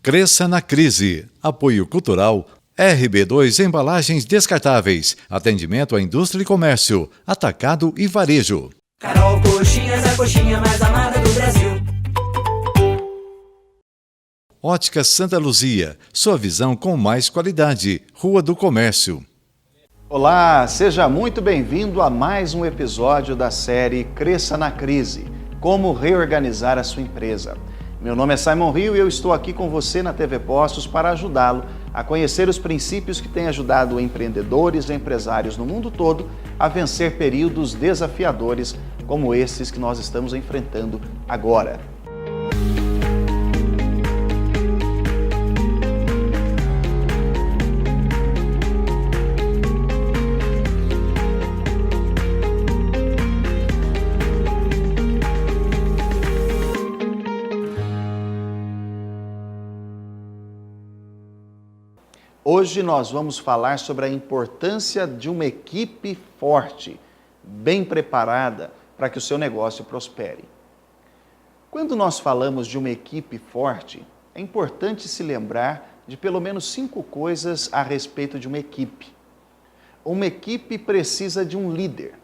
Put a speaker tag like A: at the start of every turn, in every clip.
A: Cresça na crise. Apoio cultural. RB2 Embalagens Descartáveis. Atendimento à indústria e comércio. Atacado e varejo.
B: Carol Coxinhas, a coxinha mais amada do Brasil.
A: Ótica Santa Luzia. Sua visão com mais qualidade. Rua do Comércio.
C: Olá, seja muito bem-vindo a mais um episódio da série Cresça na Crise. Como reorganizar a sua empresa. Meu nome é Simon Rio e eu estou aqui com você na TV Postos para ajudá-lo a conhecer os princípios que têm ajudado empreendedores e empresários no mundo todo a vencer períodos desafiadores como esses que nós estamos enfrentando agora. Hoje nós vamos falar sobre a importância de uma equipe forte, bem preparada para que o seu negócio prospere. Quando nós falamos de uma equipe forte, é importante se lembrar de pelo menos 5 coisas a respeito de uma equipe. Uma equipe precisa de um líder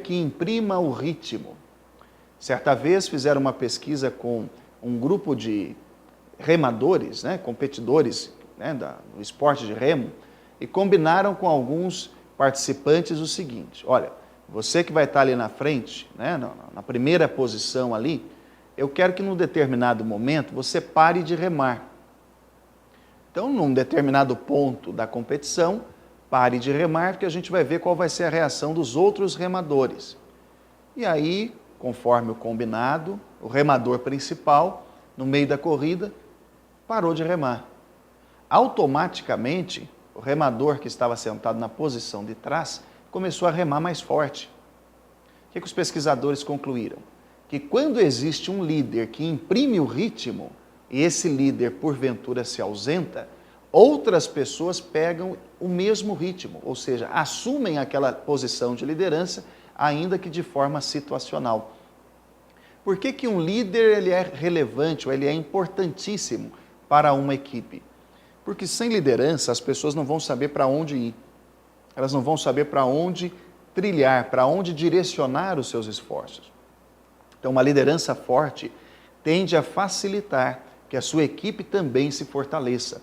C: que imprima o ritmo. Certa vez fizeram uma pesquisa com um grupo de remadores, competidores, do esporte de remo, e combinaram com alguns participantes o seguinte: olha, você que vai estar ali na frente, na primeira posição ali, eu quero que num determinado momento você pare de remar. Então, num determinado ponto da competição, pare de remar, porque a gente vai ver qual vai ser a reação dos outros remadores. E aí, conforme o combinado, o remador principal, no meio da corrida, parou de remar. Automaticamente, o remador que estava sentado na posição de trás começou a remar mais forte. O que os pesquisadores concluíram? Que quando existe um líder que imprime o ritmo e esse líder, porventura, se ausenta, outras pessoas pegam o mesmo ritmo, ou seja, assumem aquela posição de liderança, ainda que de forma situacional. Por que um líder ele é relevante ou ele é importantíssimo para uma equipe? Porque sem liderança as pessoas não vão saber para onde ir. Elas não vão saber para onde trilhar, para onde direcionar os seus esforços. Então, uma liderança forte tende a facilitar que a sua equipe também se fortaleça.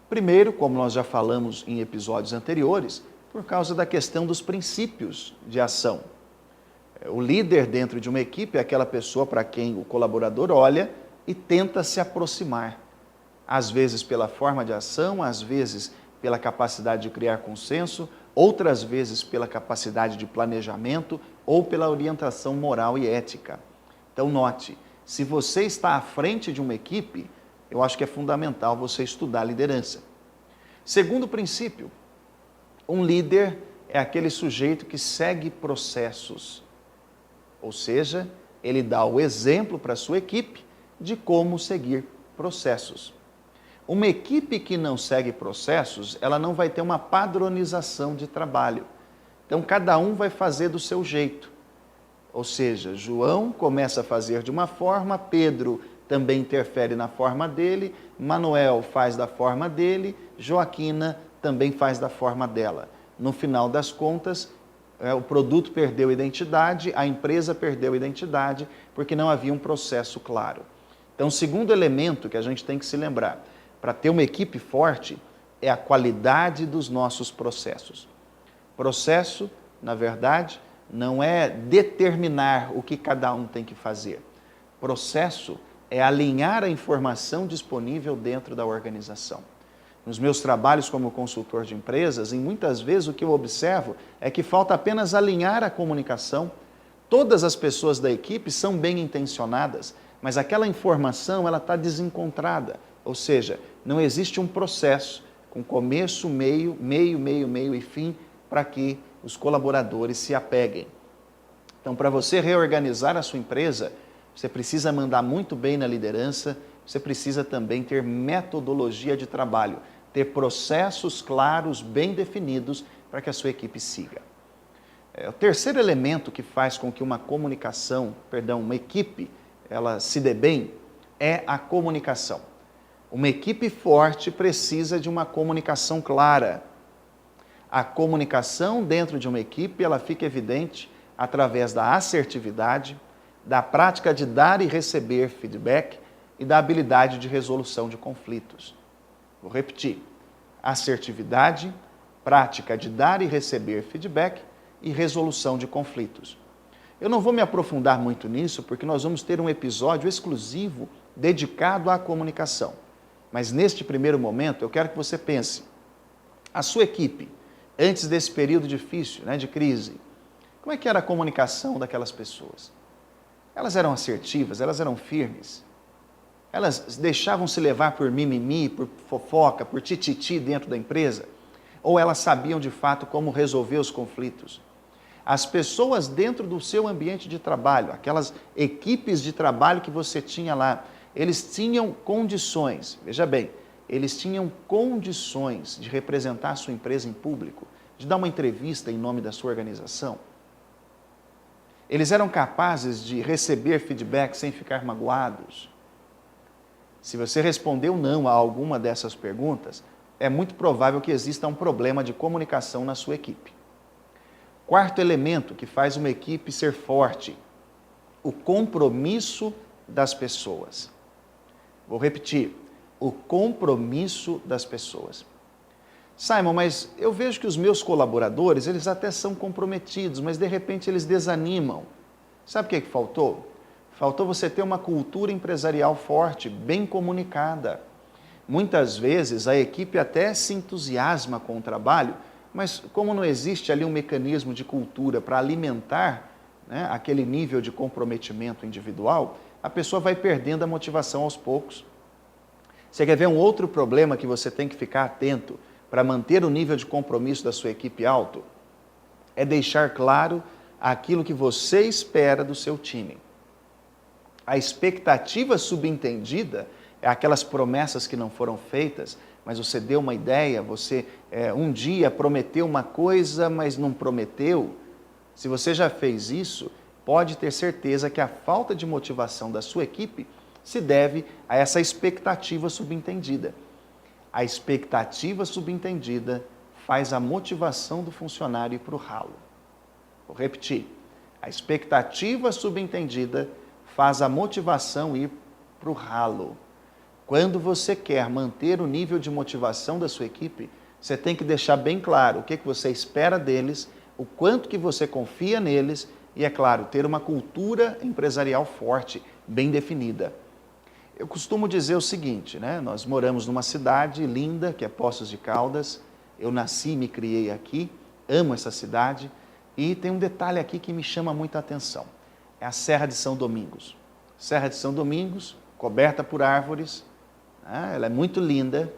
C: Primeiro, como nós já falamos em episódios anteriores, por causa da questão dos princípios de ação. O líder dentro de uma equipe é aquela pessoa para quem o colaborador olha e tenta se aproximar. Às vezes pela forma de ação, às vezes pela capacidade de criar consenso, outras vezes pela capacidade de planejamento ou pela orientação moral e ética. Então note, se você está à frente de uma equipe, eu acho que é fundamental você estudar liderança. Segundo princípio, um líder é aquele sujeito que segue processos, ou seja, ele dá o exemplo para a sua equipe de como seguir processos. Uma equipe que não segue processos, ela não vai ter uma padronização de trabalho. Então, cada um vai fazer do seu jeito. Ou seja, João começa a fazer de uma forma, Pedro também interfere na forma dele, Manuel faz da forma dele, Joaquina também faz da forma dela. No final das contas, o produto perdeu identidade, a empresa perdeu identidade, porque não havia um processo claro. Então, o segundo elemento que a gente tem que se lembrar, para ter uma equipe forte, é a qualidade dos nossos processos. Processo, na verdade, não é determinar o que cada um tem que fazer. Processo é alinhar a informação disponível dentro da organização. Nos meus trabalhos como consultor de empresas, muitas vezes o que eu observo é que falta apenas alinhar a comunicação. Todas as pessoas da equipe são bem intencionadas, mas aquela informação ela está desencontrada. Ou seja, não existe um processo com começo, meio e fim para que os colaboradores se apeguem. Então, para você reorganizar a sua empresa, você precisa mandar muito bem na liderança, você precisa também ter metodologia de trabalho, ter processos claros, bem definidos, para que a sua equipe siga. O terceiro elemento que faz com que uma equipe, ela se dê bem, é a comunicação. Uma equipe forte precisa de uma comunicação clara. A comunicação dentro de uma equipe, ela fica evidente através da assertividade, da prática de dar e receber feedback e da habilidade de resolução de conflitos. Vou repetir. Assertividade, prática de dar e receber feedback e resolução de conflitos. Eu não vou me aprofundar muito nisso, porque nós vamos ter um episódio exclusivo dedicado à comunicação. Mas neste primeiro momento, eu quero que você pense, a sua equipe, antes desse período difícil, de crise, como é que era a comunicação daquelas pessoas? Elas eram assertivas, elas eram firmes, elas deixavam se levar por mimimi, por fofoca, por tititi dentro da empresa? Ou elas sabiam de fato como resolver os conflitos? As pessoas dentro do seu ambiente de trabalho, aquelas equipes de trabalho que você tinha lá, eles tinham condições, veja bem, eles tinham condições de representar a sua empresa em público, de dar uma entrevista em nome da sua organização. Eles eram capazes de receber feedback sem ficar magoados. Se você respondeu não a alguma dessas perguntas, é muito provável que exista um problema de comunicação na sua equipe. Quarto elemento que faz uma equipe ser forte, o compromisso das pessoas. Vou repetir, o compromisso das pessoas. Simon, mas eu vejo que os meus colaboradores, eles até são comprometidos, mas de repente eles desanimam. Sabe o que faltou? Faltou você ter uma cultura empresarial forte, bem comunicada. Muitas vezes a equipe até se entusiasma com o trabalho, mas como não existe ali um mecanismo de cultura para alimentar aquele nível de comprometimento individual, a pessoa vai perdendo a motivação aos poucos. Você quer ver um outro problema que você tem que ficar atento para manter o nível de compromisso da sua equipe alto? É deixar claro aquilo que você espera do seu time. A expectativa subentendida é aquelas promessas que não foram feitas, mas você deu uma ideia, você um dia prometeu uma coisa, mas não prometeu. Se você já fez isso, pode ter certeza que a falta de motivação da sua equipe se deve a essa expectativa subentendida. A expectativa subentendida faz a motivação do funcionário ir para o ralo. Vou repetir. A expectativa subentendida faz a motivação ir para o ralo. Quando você quer manter o nível de motivação da sua equipe, você tem que deixar bem claro o que você espera deles, o quanto que você confia neles e, é claro, ter uma cultura empresarial forte, bem definida. Eu costumo dizer o seguinte, nós moramos numa cidade linda, que é Poços de Caldas, eu nasci e me criei aqui, amo essa cidade, e tem um detalhe aqui que me chama muita atenção, é a Serra de São Domingos. Serra de São Domingos, coberta por árvores, ela é muito linda,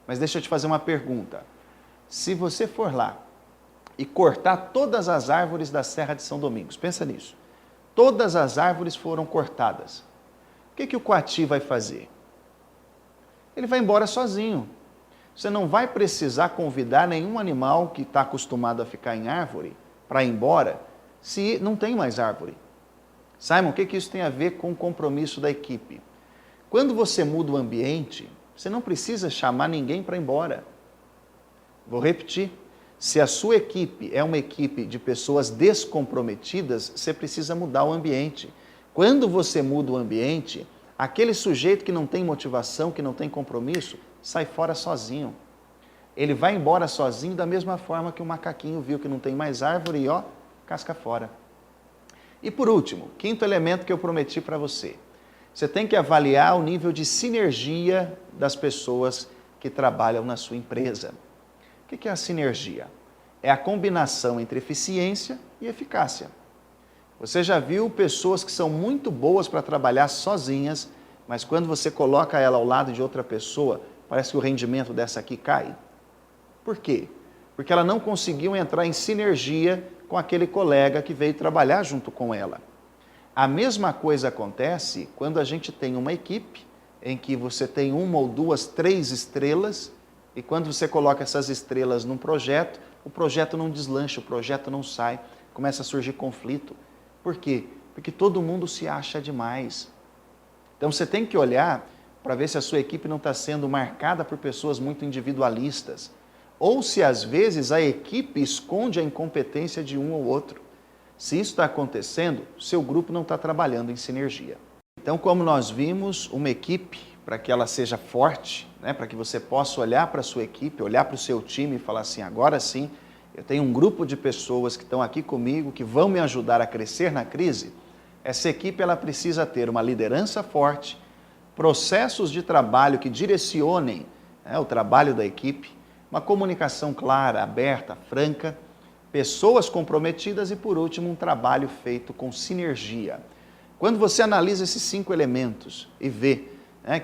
C: mas deixa eu te fazer uma pergunta. Se você for lá e cortar todas as árvores da Serra de São Domingos, pensa nisso, todas as árvores foram cortadas, o que o coati vai fazer? Ele vai embora sozinho. Você não vai precisar convidar nenhum animal que está acostumado a ficar em árvore para ir embora se não tem mais árvore. Simon, o que isso tem a ver com o compromisso da equipe? Quando você muda o ambiente, você não precisa chamar ninguém para ir embora. Vou repetir. Se a sua equipe é uma equipe de pessoas descomprometidas, você precisa mudar o ambiente. Quando você muda o ambiente, aquele sujeito que não tem motivação, que não tem compromisso, sai fora sozinho. Ele vai embora sozinho da mesma forma que o macaquinho viu que não tem mais árvore e casca fora. E por último, quinto elemento que eu prometi para você. Você tem que avaliar o nível de sinergia das pessoas que trabalham na sua empresa. O que é a sinergia? É a combinação entre eficiência e eficácia. Você já viu pessoas que são muito boas para trabalhar sozinhas, mas quando você coloca ela ao lado de outra pessoa, parece que o rendimento dessa aqui cai? Por quê? Porque ela não conseguiu entrar em sinergia com aquele colega que veio trabalhar junto com ela. A mesma coisa acontece quando a gente tem uma equipe em que você tem uma ou duas, 3 estrelas, e quando você coloca essas estrelas num projeto, o projeto não deslancha, o projeto não sai, começa a surgir conflito. Por quê? Porque todo mundo se acha demais. Então você tem que olhar para ver se a sua equipe não está sendo marcada por pessoas muito individualistas, ou se às vezes a equipe esconde a incompetência de um ou outro. Se isso está acontecendo, seu grupo não está trabalhando em sinergia. Então, como nós vimos, uma equipe, para que ela seja forte, para que você possa olhar para a sua equipe, olhar para o seu time e falar assim, agora sim, eu tenho um grupo de pessoas que estão aqui comigo, que vão me ajudar a crescer na crise. Essa equipe ela precisa ter uma liderança forte, processos de trabalho que direcionem o trabalho da equipe, uma comunicação clara, aberta, franca, pessoas comprometidas e, por último, um trabalho feito com sinergia. Quando você analisa esses 5 elementos e vê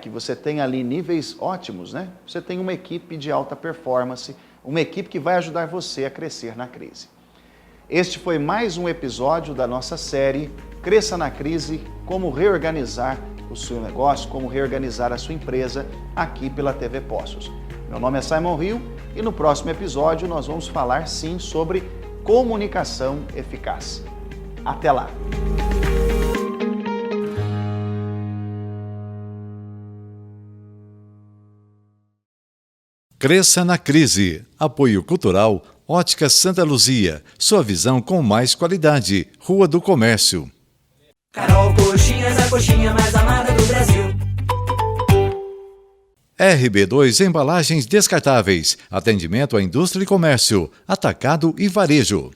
C: que você tem ali níveis ótimos, você tem uma equipe de alta performance, uma equipe que vai ajudar você a crescer na crise. Este foi mais um episódio da nossa série Cresça na Crise, como reorganizar o seu negócio, como reorganizar a sua empresa, aqui pela TV Poços. Meu nome é Simon Rio e no próximo episódio nós vamos falar sim sobre comunicação eficaz. Até lá!
A: Cresça na Crise. Apoio Cultural Ótica Santa Luzia. Sua visão com mais qualidade. Rua do Comércio.
B: Carol Coxinhas, a coxinha mais amada do Brasil.
A: RB2 Embalagens Descartáveis. Atendimento à indústria e comércio. Atacado e varejo.